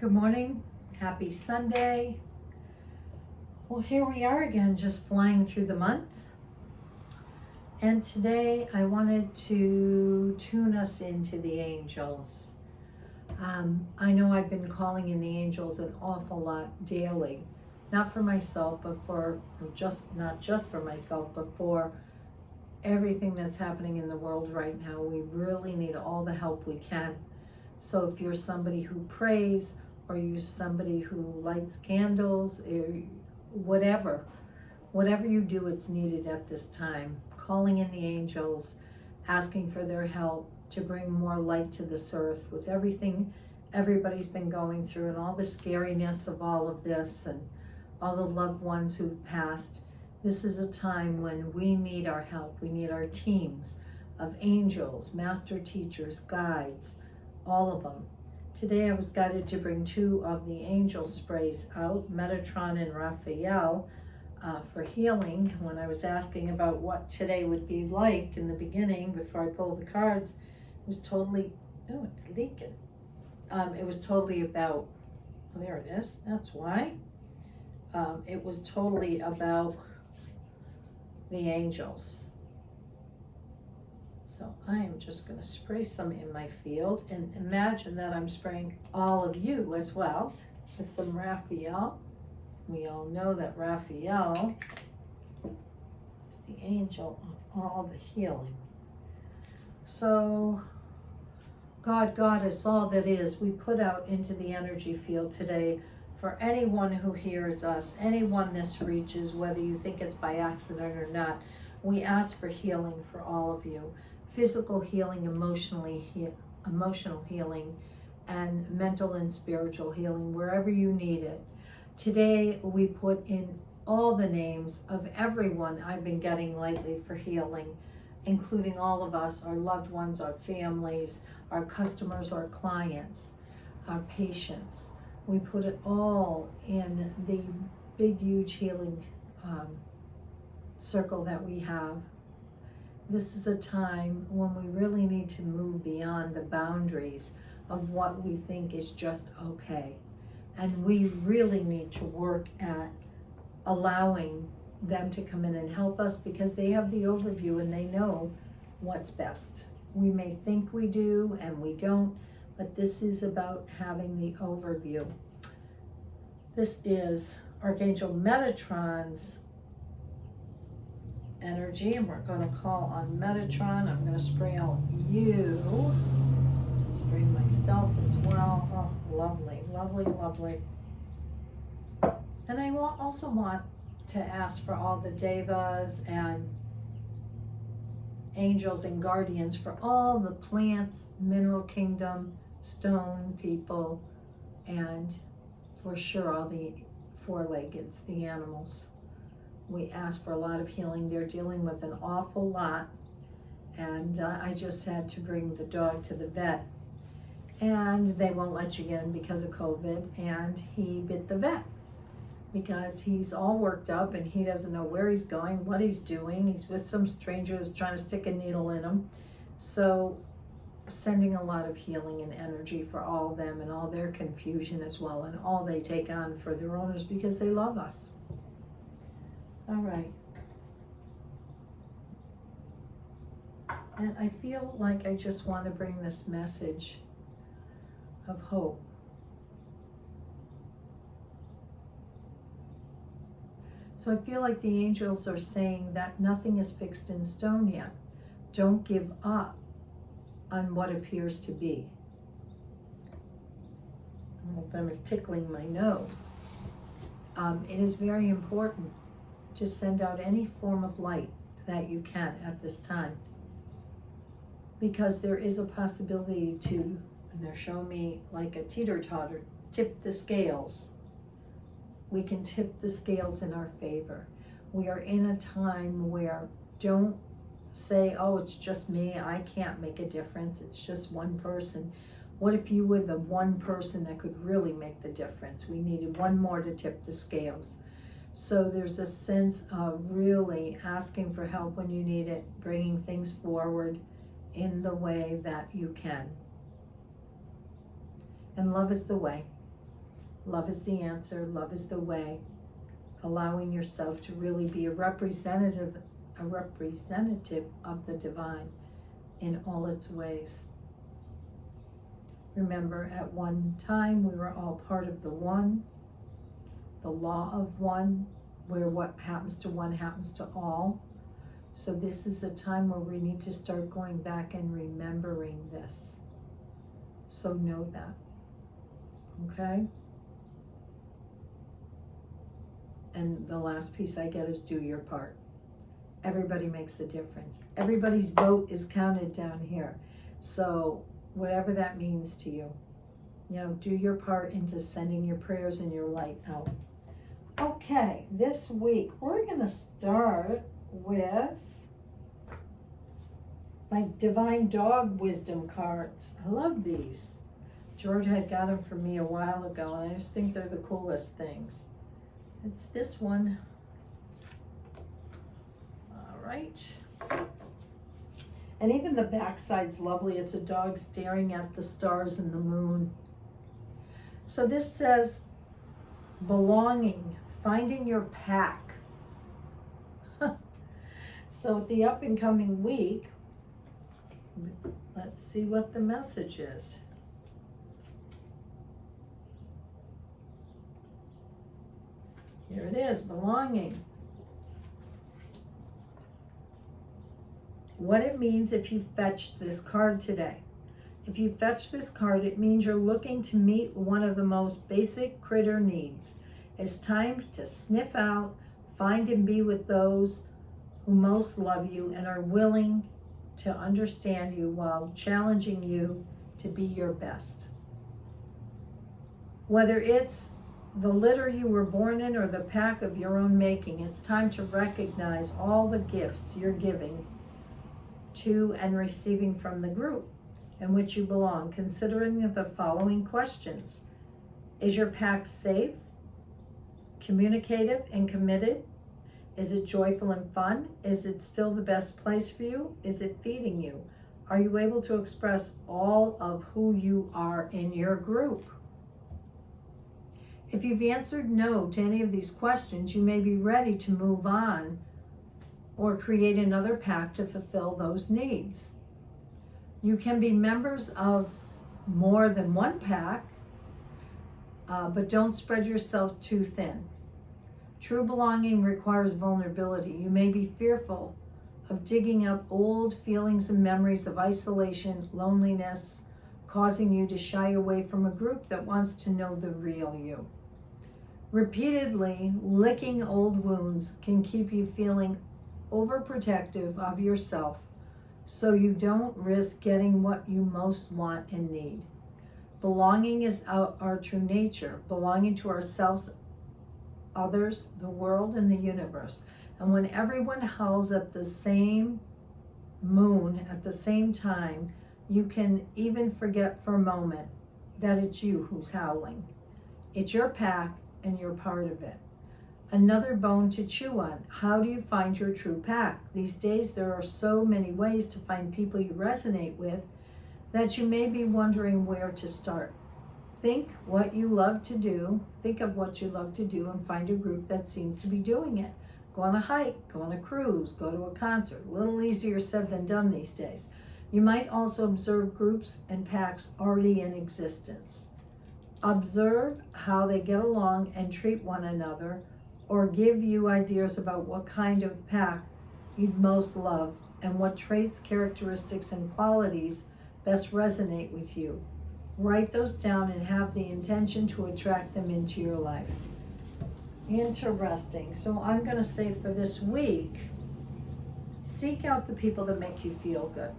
Good morning. Happy Sunday. Well, here we are again, just flying through the month. And today I wanted to tune us into the angels. I know I've been calling in the angels an awful lot daily, not for myself, but not just for myself, but for everything that's happening in the world right now. We really need all the help we can. So if you're somebody who prays, or you're somebody who lights candles, whatever you do, it's needed at this time. Calling in the angels, asking for their help to bring more light to this earth with everything everybody's been going through and all the scariness of all of this and all the loved ones who've passed. This is a time when we need our help. We need our teams of angels, master teachers, guides, all of them. Today I was guided to bring two of the angel sprays out, Metatron and Raphael, for healing. When I was asking about what today would be like in the beginning, before I pulled the cards, it was totally, oh, it's leaking. It was totally about, oh, there it is, that's why. It was totally about the angels. So I am just going to spray some in my field, and imagine that I'm spraying all of you as well with some Raphael. We all know that Raphael is the angel of all the healing. So God, Goddess, all that is, we put out into the energy field today for anyone who hears us, anyone this reaches, whether you think it's by accident or not. We ask for healing for all of you. Physical healing, emotional healing, and mental and spiritual healing, wherever you need it. Today, we put in all the names of everyone I've been getting lately for healing, including all of us, our loved ones, our families, our customers, our clients, our patients. We put it all in the big, huge healing circle that we have. This is a time when we really need to move beyond the boundaries of what we think is just okay. And we really need to work at allowing them to come in and help us, because they have the overview and they know what's best. We may think we do and we don't, but this is about having the overview. This is Archangel Metatron's energy, and we're going to call on Metatron. I'm going to spray out you, spray myself as well. Oh, lovely, lovely, lovely. And I also want to ask for all the devas and angels and guardians for all the plants, mineral kingdom, stone people, and for sure all the four-leggeds, the animals. We ask for a lot of healing. They're dealing with an awful lot. And I just had to bring the dog to the vet. And they won't let you in because of COVID. And he bit the vet because he's all worked up and he doesn't know where he's going, what he's doing. He's with some stranger who's trying to stick a needle in him. So sending a lot of healing and energy for all of them and all their confusion as well, and all they take on for their owners because they love us. All right. And I feel like I just want to bring this message of hope. So I feel like the angels are saying that nothing is fixed in stone yet. Don't give up on what appears to be. I don't know if I'm tickling my nose. It is very important to send out any form of light that you can at this time, because there is a possibility to, and they're showing me like a teeter-totter, tip the scales. We can tip the scales in our favor. We are in a time where don't say, oh, it's just me, I can't make a difference, it's just one person. What if you were the one person that could really make the difference? We needed one more to tip the scales. So there's a sense of really asking for help when you need it, bringing things forward in the way that you can. And love is the way. Love is the answer. Love is the way. Allowing yourself to really be a representative of the divine in all its ways. Remember, at one time we were all part of the one, the law of one, where what happens to one happens to all. So this is a time where we need to start going back and remembering this. So know that. Okay? And the last piece I get is do your part. Everybody makes a difference. Everybody's vote is counted down here. So whatever that means to you, do your part into sending your prayers and your light out. Okay, this week we're going to start with my Divine Dog Wisdom cards. I love these. George had got them for me a while ago, and I just think they're the coolest things. It's this one. All right. And even the backside's lovely. It's a dog staring at the stars and the moon. So this says, belonging, finding your pack. So the up and coming week, let's see what the message is. Here it is, belonging. What it means if you fetched this card today. If you fetch this card, it means you're looking to meet one of the most basic critter needs. It's time to sniff out, find and be with those who most love you and are willing to understand you while challenging you to be your best. Whether it's the litter you were born in or the pack of your own making, it's time to recognize all the gifts you're giving to and receiving from the group in which you belong, considering the following questions. Is your pack safe, communicative, and committed? Is it joyful and fun? Is it still the best place for you? Is it feeding you? Are you able to express all of who you are in your group? If you've answered no to any of these questions, you may be ready to move on or create another pack to fulfill those needs. You can be members of more than one pack, but don't spread yourself too thin. True belonging requires vulnerability. You may be fearful of digging up old feelings and memories of isolation, loneliness, causing you to shy away from a group that wants to know the real you. Repeatedly licking old wounds can keep you feeling overprotective of yourself, so you don't risk getting what you most want and need. Belonging is our true nature, belonging to ourselves, others, the world, and the universe. And when everyone howls at the same moon at the same time, you can even forget for a moment that it's you who's howling. It's your pack and you're part of it. Another bone to chew on. How do you find your true pack? These days there are so many ways to find people you resonate with that you may be wondering where to start. Think of what you love to do and find a group that seems to be doing it. Go on a hike, go on a cruise, go to a concert. A little easier said than done these days. You might also observe groups and packs already in existence. Observe how they get along and treat one another, or give you ideas about what kind of pack you'd most love and what traits, characteristics, and qualities best resonate with you. Write those down and have the intention to attract them into your life. Interesting. So I'm going to say for this week, seek out the people that make you feel good.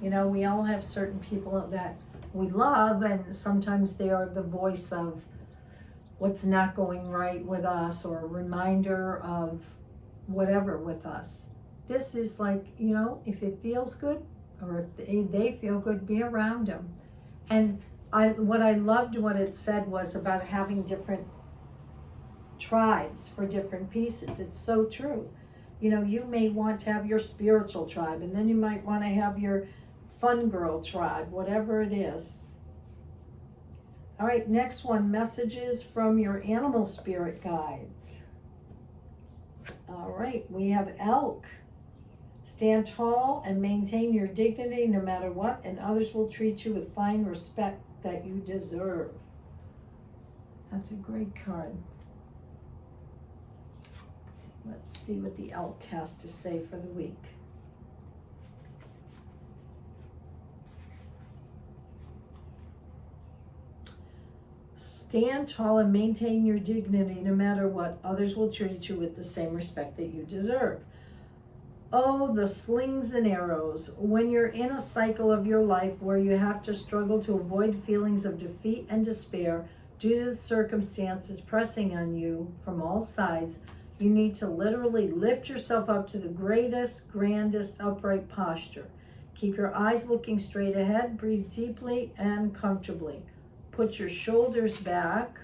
We all have certain people that we love, and sometimes they are the voice of what's not going right with us, or a reminder of whatever with us. This is like, if it feels good, or if they feel good, be around them. And what I loved what it said was about having different tribes for different pieces. It's so true. You may want to have your spiritual tribe, and then you might want to have your fun girl tribe, whatever it is. All right, next one, messages from your animal spirit guides. All right, we have elk. Stand tall and maintain your dignity no matter what, and others will treat you with fine respect that you deserve. That's a great card. Let's see what the elk has to say for the week. Stand tall and maintain your dignity no matter what. Others will treat you with the same respect that you deserve. Oh, the slings and arrows. When you're in a cycle of your life where you have to struggle to avoid feelings of defeat and despair due to the circumstances pressing on you from all sides, you need to literally lift yourself up to the greatest, grandest, upright posture. Keep your eyes looking straight ahead, breathe deeply and comfortably. Put your shoulders back,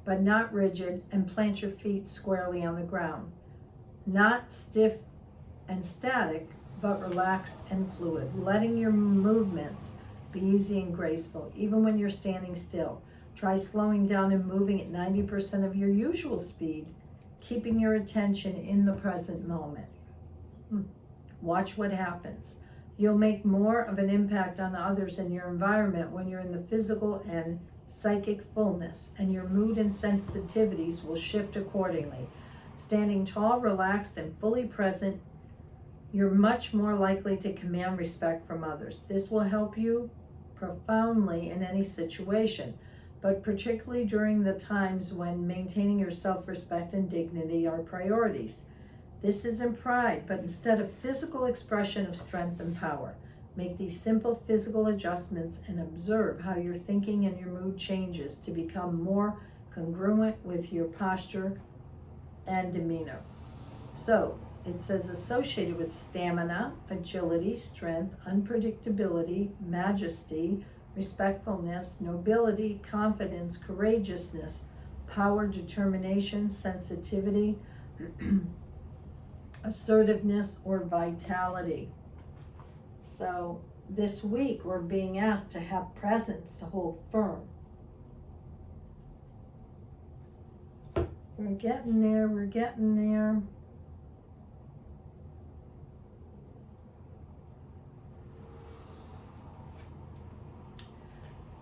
but not rigid, and plant your feet squarely on the ground. Not stiff and static, but relaxed and fluid, letting your movements be easy and graceful, even when you're standing still. Try slowing down and moving at 90% of your usual speed, keeping your attention in the present moment. Watch what happens. You'll make more of an impact on others in your environment when you're in the physical and psychic fullness, and your mood and sensitivities will shift accordingly. Standing tall, relaxed, and fully present, you're much more likely to command respect from others. This will help you profoundly in any situation, but particularly during the times when maintaining your self-respect and dignity are priorities. This isn't pride, but instead a physical expression of strength and power. Make these simple physical adjustments and observe how your thinking and your mood changes to become more congruent with your posture and demeanor. So, it says associated with stamina, agility, strength, unpredictability, majesty, respectfulness, nobility, confidence, courageousness, power, determination, sensitivity, assertiveness, or vitality. So this week we're being asked to have presence, to hold firm. We're getting there, we're getting there.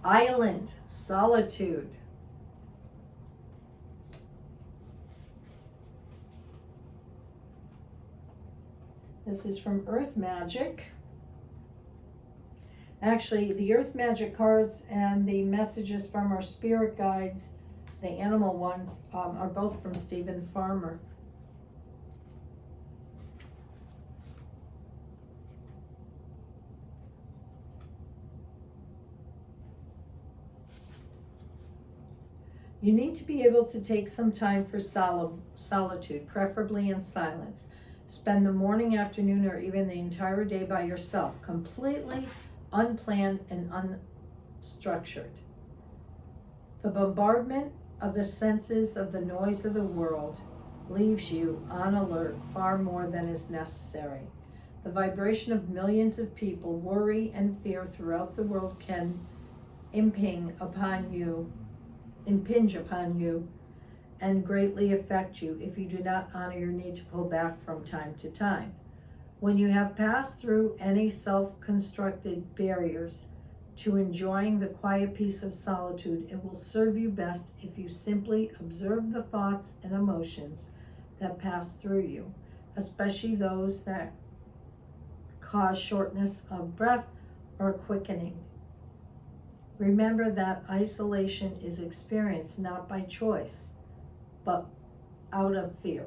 Island, solitude. This is from Earth Magic. Actually, the Earth Magic cards and the messages from our spirit guides, the animal ones, are both from Stephen Farmer. You need to be able to take some time for solitude, preferably in silence. Spend the morning, afternoon, or even the entire day by yourself, completely unplanned and unstructured. The bombardment of the senses of the noise of the world leaves you on alert far more than is necessary. The vibration of millions of people, worry and fear throughout the world can impinge upon you and greatly affect you if you do not honor your need to pull back from time to time. When you have passed through any self-constructed barriers to enjoying the quiet peace of solitude, it will serve you best if you simply observe the thoughts and emotions that pass through you, especially those that cause shortness of breath or quickening. Remember that isolation is experienced not by choice, but out of fear.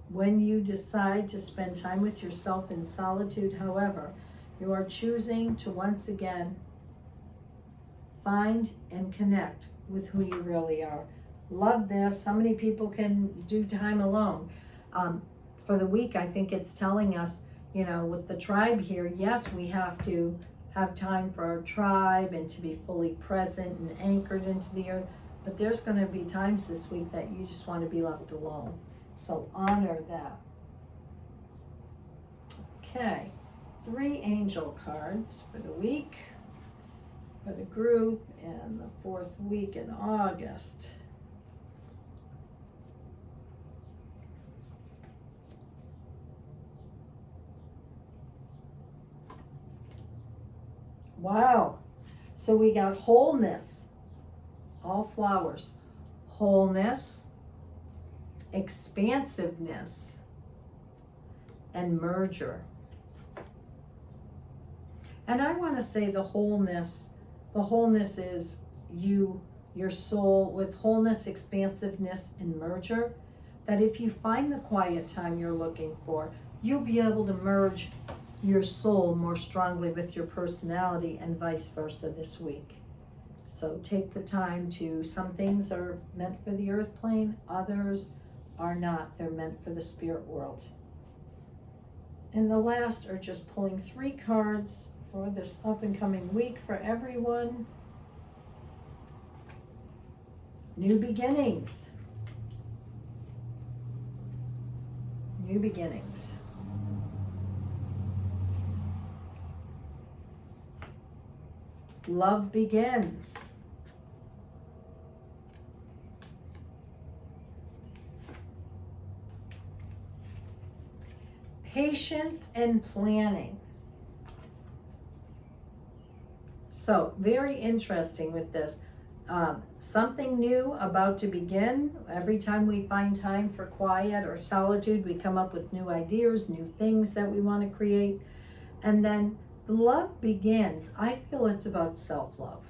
When you decide to spend time with yourself in solitude, however, you are choosing to once again find and connect with who you really are. Love this. How many people can do time alone? For the week, I think it's telling us, with the tribe here, yes, we have to have time for our tribe and to be fully present and anchored into the earth. But there's going to be times this week that you just want to be left alone. So honor that. Okay, 3 angel cards for the week, for the group, and the 4 4th week in August. Wow. So we got wholeness, all flowers, wholeness, expansiveness, and merger. And I want to say the wholeness is you, your soul, with wholeness, expansiveness, and merger, that if you find the quiet time you're looking for, you'll be able to merge your soul more strongly with your personality and vice versa this week. So take the time to, some things are meant for the earth plane, others are not. They're meant for the spirit world. And the last are just pulling 3 cards for this up and coming week for everyone. New beginnings. New beginnings. Love begins. Patience and planning. So very interesting with this. Something new about to begin. Every time we find time for quiet or solitude, we come up with new ideas, new things that we want to create. And then love begins. I feel it's about self-love.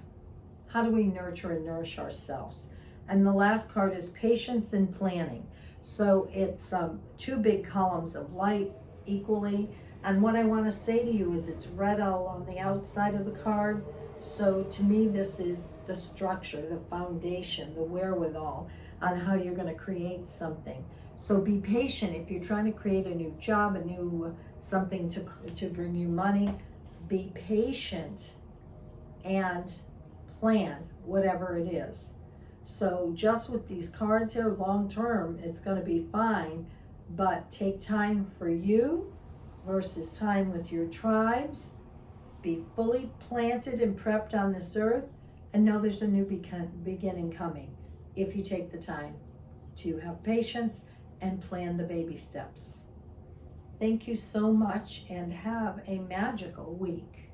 How do we nurture and nourish ourselves? And the last card is patience and planning. So it's 2 big columns of light equally. And what I want to say to you is it's red all on the outside of the card. So to me, this is the structure, the foundation, the wherewithal on how you're going to create something. So be patient. If you're trying to create a new job, a new something to bring you money, be patient and plan whatever it is. So just with these cards here, long term, it's going to be fine, but take time for you versus time with your tribes. Be fully planted and prepped on this earth, and know there's a new beginning coming if you take the time to have patience and plan the baby steps. Thank you so much and have a magical week.